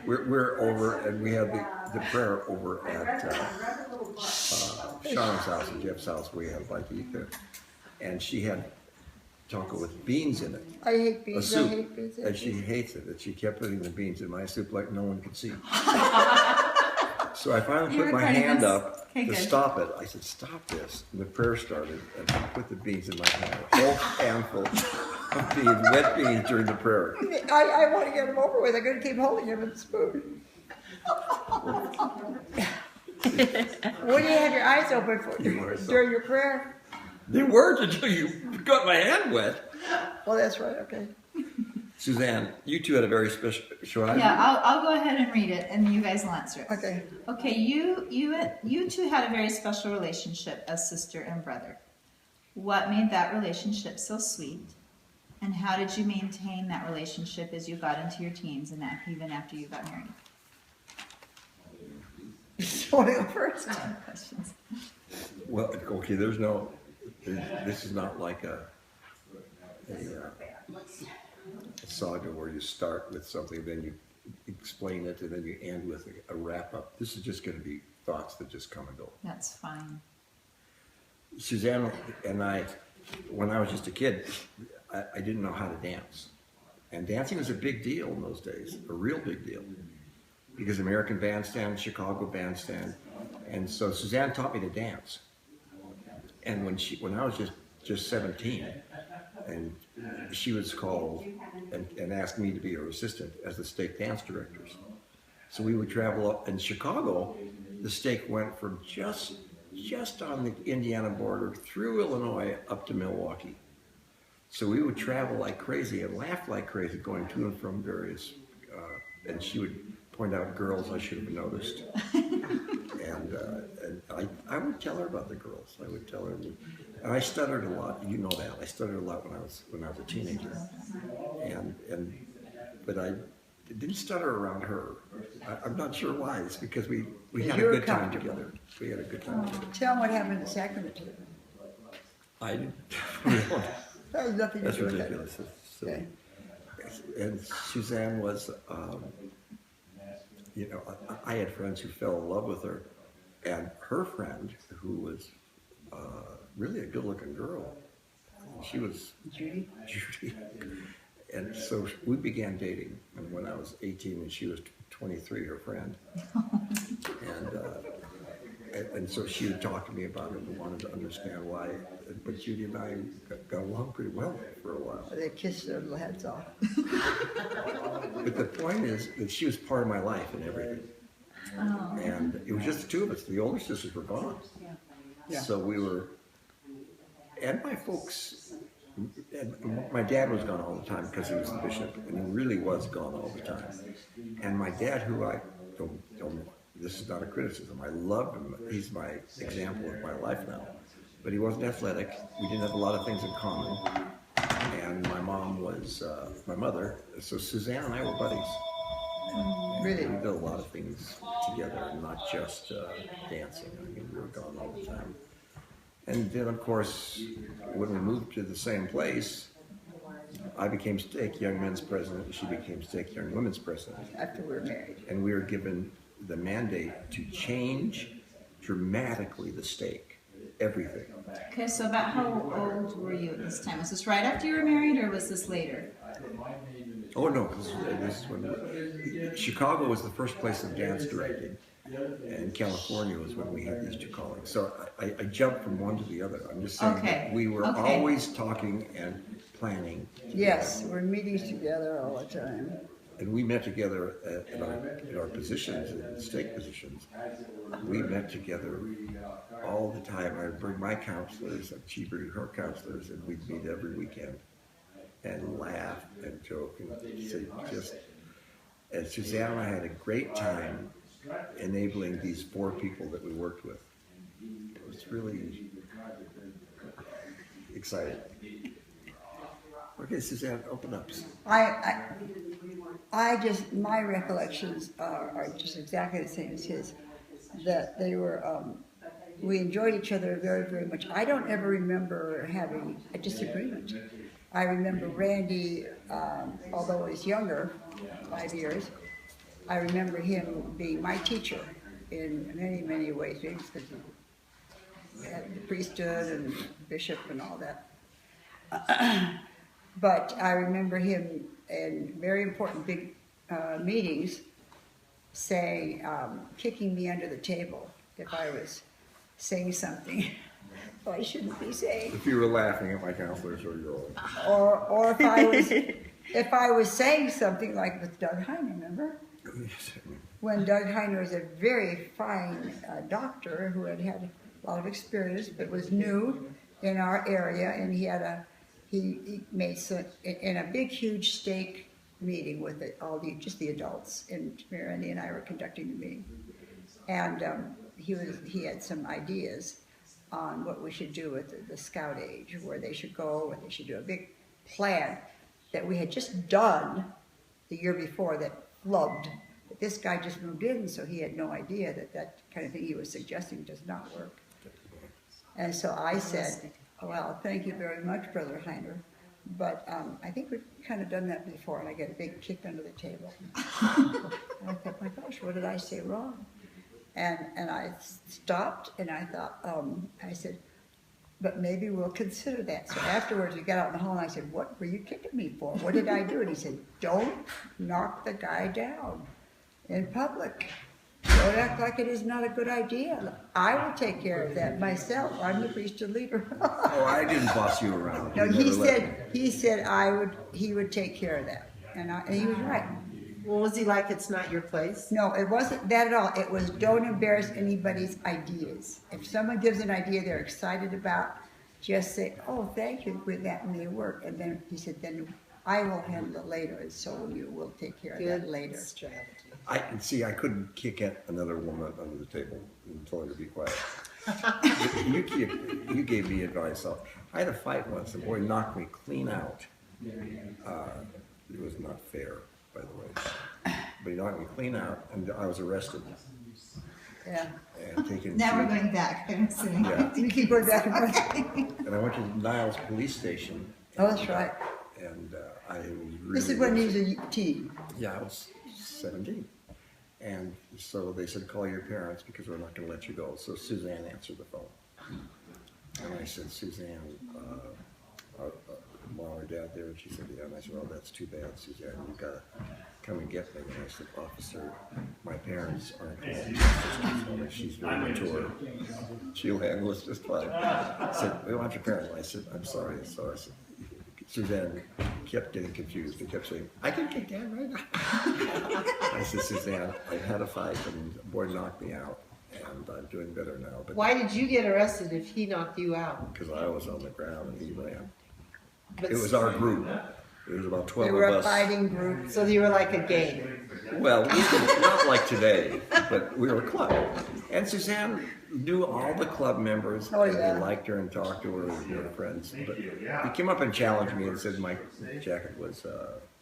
we're over, and we had the prayer over at Sean's house and Jeff's house. We had like eat there, and she had taco with beans in it. I hate beans. A soup, I hate beans. and she hates it. And she kept putting the beans in my soup like no one could see. So I finally put my hand up to stop it. I said, "Stop this!" And the prayer started, and I put the beans in my hand, a whole handful of beans, wet beans during the prayer. I want to get them over with. I'm going to keep holding them with a spoon. What do you have your eyes open for during your prayer? They weren't until you got my hand wet. Well, that's right. Okay. Suzanne, you two had a very special. Yeah, I'll go ahead and read it, and you guys will answer it. Okay. Okay, you two had a very special relationship as sister and brother. What made that relationship so sweet, and how did you maintain that relationship as you got into your teens and even after you got married? Want to go first? Questions. Well, okay. This is not like a saga where you start with something, then you explain it, and then you end with a wrap up. This is just going to be thoughts that just come and go. That's fine. Suzanne and I, when I was just a kid, I didn't know how to dance. And dancing was a big deal in those days, a real big deal. Because American Bandstand, Chicago Bandstand. And so Suzanne taught me to dance. And when I was just 17, and she was called and asked me to be her assistant as the state dance directors. So we would travel up in Chicago. The stake went from just on the Indiana border through Illinois up to Milwaukee. So we would travel like crazy and laugh like crazy going to and from various, and she would point out girls I should have noticed. And I would tell her about the girls. I would tell her, and I stuttered a lot. You know that. I stuttered a lot when I was a teenager. But I didn't stutter around her. I'm not sure why. It's because we had a good time together. We had a good time together. Tell them what happened in Sacramento. I didn't. That was nothing to That's do with ridiculous. that. So, Okay. and Suzanne was, I had friends who fell in love with her, and her friend, who was really a good-looking girl, she was Judy? And so we began dating, and when I was 18 and she was 23, her friend, and so she would talk to me about it and wanted to understand why. But Judy and I got along pretty well for a while. They kissed their little heads off. But the point is that she was part of my life and everything. Oh. And it was just the two of us. The older sisters were gone. Yeah. So we were, and my folks, and my dad was gone all the time because he was the bishop, and he really was gone all the time. And my dad, who I don't this is not a criticism, I love him. He's my example of my life now. But he wasn't athletic. We didn't have a lot of things in common. And my mom was my mother. So Suzanne and I were buddies. Really? We did a lot of things together, not just dancing. I mean, we were gone all the time. And then, of course, when we moved to the same place, I became stake young men's president, and she became stake young women's president. After we were married. And we were given the mandate to change dramatically the stake, everything. Okay, so about how old were you at this time? Was this right after you were married, or was this later? Oh no, this is when Chicago was the first place of dance directing, and California was when we had these two callings. So I jumped from one to the other. I'm just saying that we were always talking and planning together. Yes, we're in meetings together all the time. And we met together in our positions, in stake positions. We met together all the time. I'd bring my counselors, and she'd bring her counselors, and we'd meet every weekend and laugh and joke and say and Suzanne and I had a great time enabling these 4 people that we worked with. It was really exciting. Okay, Suzanne, open up. My recollections are just exactly the same as his. That they were, we enjoyed each other very, very much. I don't ever remember having a disagreement. I remember Randy, although he's younger, 5 years, I remember him being my teacher in many, many ways, maybe because he had the priesthood and bishop and all that. But I remember him in very important big meetings saying, kicking me under the table if I was saying something I shouldn't be saying. If you were laughing at my counselors or your own. Or if I was saying something like with Doug Heine, remember? When Doug Heine was a very fine doctor who had had a lot of experience but was new in our area, and he made some in a big huge stake meeting with just the adults, and Randy and I were conducting the meeting, and he had some ideas on what we should do with the scout age, where they should go, and they should do a big plan that we had just done the year before that flubbed. But this guy just moved in, so he had no idea that kind of thing he was suggesting does not work. And so I said, well, thank you very much, Brother Heiner, but I think we've kind of done that before, and I get a big kick under the table. And I thought, my gosh, what did I say wrong? And I stopped, and I thought, I said, but maybe we'll consider that. So afterwards, we got out in the hall, and I said, what were you kicking me for? What did I do? And he said, don't knock the guy down in public. Don't act like it is not a good idea. I will take care of that myself. I'm the priesthood leader. Oh, I didn't boss you around. No, he said he would take care of that. And he was right. Well, was he like, it's not your place? No, it wasn't that at all. It was, don't embarrass anybody's ideas. If someone gives an idea they're excited about, just say, oh, thank you, that may work. And then he said, then I will handle it later, and so you will take care of that later. Strategy. I couldn't kick at another woman under the table and told her to be quiet. you gave me advice. I had a fight once. The boy knocked me clean out. It was not fair, by the way. But he knocked me clean out, and I was arrested. Yeah. And taken. Now we're going back. Yeah. You keep going back and forth. And I went to Niles Police Station. Oh, that's right. And I was really. This is when he was a teen. Yeah, I was 17. And so they said, call your parents because we're not going to let you go. So Suzanne answered the phone. And I said, Suzanne, mom or dad there? And she said, yeah. And I said, well, that's too bad, Suzanne. You've got to come and get me. And I said, officer, my parents aren't home. She's very mature. She'll handle us just fine. I said, we want your parents. And I said, I'm sorry. So I said, Suzanne kept getting confused and kept saying, I can kick Dad right now. I said, Suzanne, I had a fight and the boy knocked me out, and I'm doing better now. But Why did you get arrested if he knocked you out? because I was on the ground and he ran. But It was our group. It was about 12 They were of a us. fighting group. So you were like a gang. Well, not like today, but we were a club. And Suzanne knew all the club members, Oh, and yeah. they liked her and talked to her as their friends. But he came up and challenged me and said my jacket was,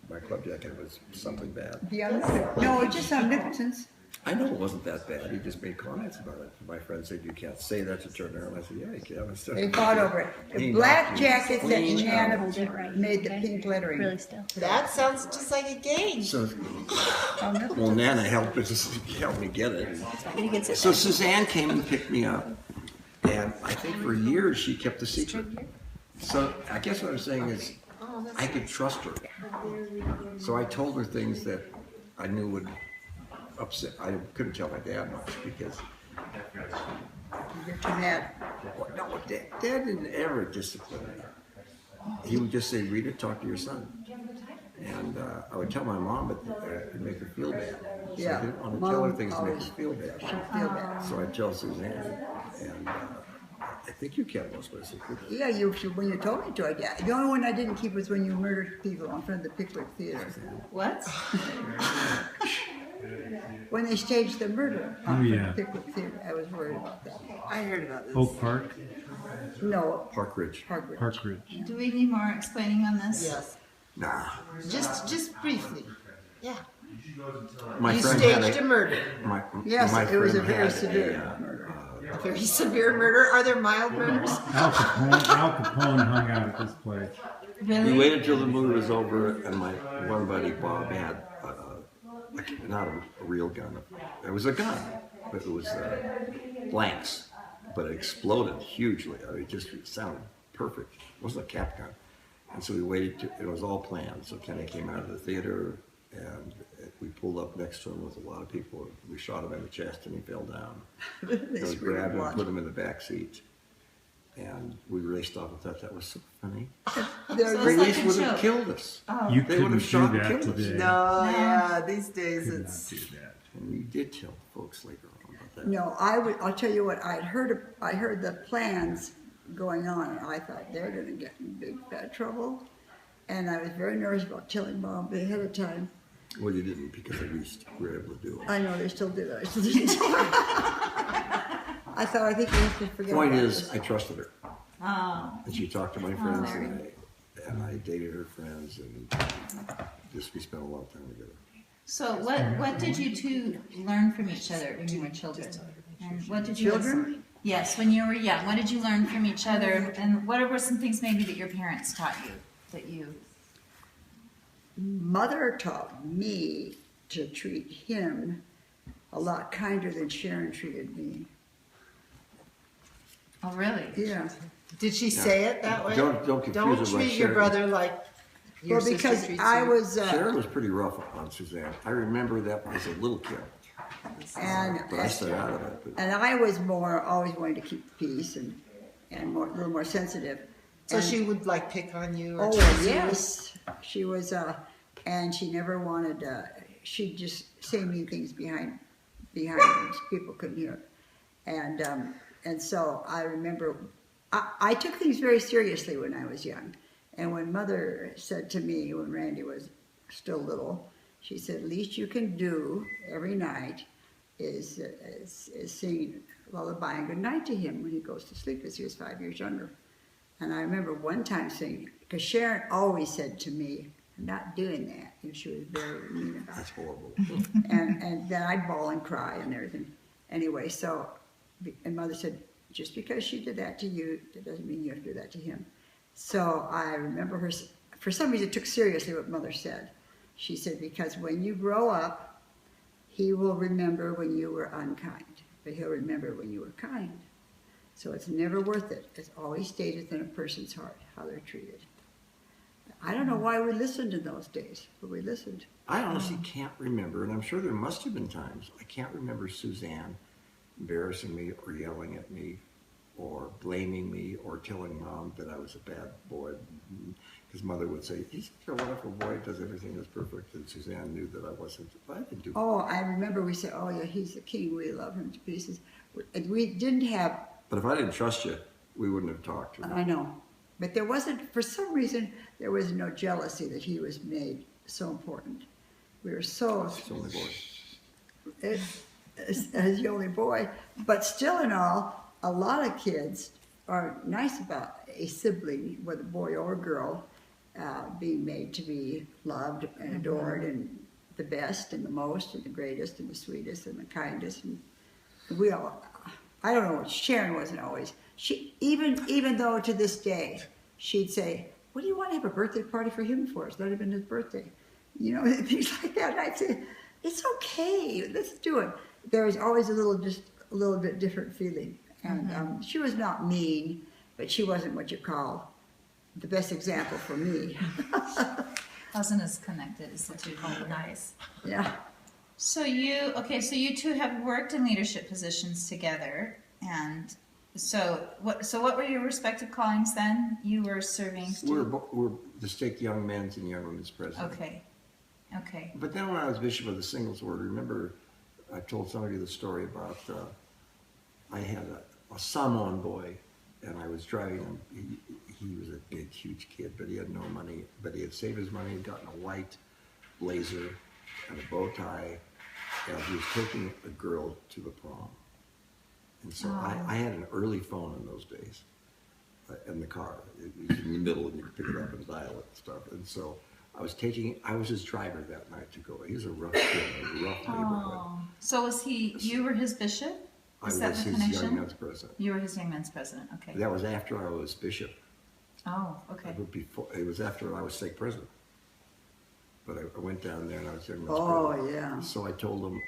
my club jacket was something bad. No, it's just omnipotence. I know it wasn't that bad. He just made comments about it. My friend said, you can't say that to Turner. And I said, yeah, you can. I said, They fought over it. The He black knocked me jackets that clean Nana out. made the pink lettering. Really still. That sounds just like a gang. So, Omnipotence. well, Nana helped me get it. You can sit So Suzanne came and picked me up, and I think for years she kept the secret. So I guess what I'm saying is I could trust her. So I told her things that I knew would upset. I couldn't tell my dad much because You're too mad. no, Dad didn't ever discipline me. He would just say, Rita, talk to your son. And I would tell my mom, but it would make her feel bad. So Yeah. I didn't want to tell her Mom things to make her always- feel bad. She'll feel bad. So I tell Suzanne, and I think you kept most of my secrets. Yeah, when you told me to, I did. The only one I didn't keep was when you murdered people in front of the Pickwick Theater. What? When they staged the murder Oh, in yeah. the Pickwick Theater, I was worried about that. I heard about this. Oak Park, No, Park Ridge. Harvard. Park Ridge. Do we need more explaining on this? Yes. Nah. Just briefly. Yeah. My You friend staged had a murder. Yes, my it was a friend very had severe murder. A very severe murder. Are there mild murders? Al Capone hung out at this place. We Really? waited till the movie was over, and my one buddy Bob had like not a real gun. It was a gun, but it was blanks, but it exploded hugely. I mean, it sounded perfect. It wasn't a cap gun. And so we waited, it was all planned. So Kenny came out of the theater and we pulled up next to him with a lot of people. We shot him in the chest and he fell down. And we grabbed him and put him in the back seat. And we raced off and thought that was so funny. Police would have killed us. You They would couldn't have shot do and that killed us. today. No, yeah, these days Could it's. not do that. And we did tell folks later on about that. No, I'll tell you what, I heard the plans going on, and I thought they're gonna get in big bad trouble. And I was very nervous about telling Mom ahead of time. Well, you didn't because at least we were able to do it. I know they still did it. I still didn't tell her. I thought, I think we have to forget Point about is, this. I trusted her. Oh. And she talked to my friends and I dated her friends and just we spent a lot of time together. So what did you two learn from each other when you were children? And what did you Children? Yes, when you were young. What did you learn from each other? And what were some things maybe that your parents taught you that you? Mother taught me to treat him a lot kinder than Sharon treated me. Oh, really? Yeah. Did she say it that way? Don't confuse Don't it like treat your Sharon. brother like your Well, because sister treats I you. was, Sharon was pretty rough on Suzanne. I remember that as a little kid, but I stayed out of it. But and I was always wanting to keep the peace and a little more sensitive. So And- she would like pick on you or Oh, tease you? yes. She was, and she never wanted, she'd just say mean things behind me. People couldn't hear it. And so I remember, I took things very seriously when I was young. And when Mother said to me, when Randy was still little, she said, least you can do every night is sing lullaby and good night to him when he goes to sleep, because he was 5 years younger. And I remember one time saying, because Sharon always said to me, I'm not doing that. And she was very mean about that's it. horrible. And then I'd bawl and cry and everything. Anyway, so, and Mother said, just because she did that to you, that doesn't mean you have to do that to him. So I remember her, for some reason, took seriously what Mother said. She said, because when you grow up, he will remember when you were unkind, but he'll remember when you were kind. So it's never worth it. It's always stays within a person's heart, how they're treated. I don't know why we listened in those days, but we listened. I honestly can't remember, and I'm sure there must have been times, I can't remember Suzanne embarrassing me or yelling at me or blaming me or telling Mom that I was a bad boy. Because Mother would say, he's such a wonderful boy, does everything that's perfect. And Suzanne knew that I wasn't, but I didn't do Oh, I remember we said, oh yeah, he's the king, we love him to pieces. And we didn't have, But if I didn't trust you, we wouldn't have talked. I know, but there wasn't, for some reason, there was no jealousy that he was made so important. We were so, It's the only boy. as the only boy, but still in all, a lot of kids are nice about a sibling, whether boy or girl, being made to be loved and adored and the best and the most and the greatest and the sweetest and the kindest. And we all, I don't know, Sharon wasn't always. She, even though to this day, she'd say, what do you want to have a birthday party for him for? It's not even his birthday. You know, things like that. And I'd say, it's okay, let's do it. There was always a little bit different feeling. And she was not mean, but she wasn't what you call the best example for me. Wasn't as connected as the two. Oh, nice. Yeah. So you two have worked in leadership positions together, and so what were your respective callings then? You were serving. We're the stake young men's and young women's president. Okay. But then when I was bishop of the singles order, remember I told somebody the story about I had a Samoan boy, and I was driving him. He was a big, huge kid, but he had no money. But he had saved his money and gotten a white blazer and a bow tie, and he was taking a girl to the prom. And so I had an early phone in those days in the car. It was in the middle, and you could pick it up and dial it and stuff. And so I was his driver that night to go. He was a rough kid, a rough neighborhood. Oh. So you were his bishop? I was his young men's president. You were his young men's president. Okay. That was after I was bishop. Oh, okay. It was after I was stake president. but I went down there and I was there. Oh, yeah. So I told them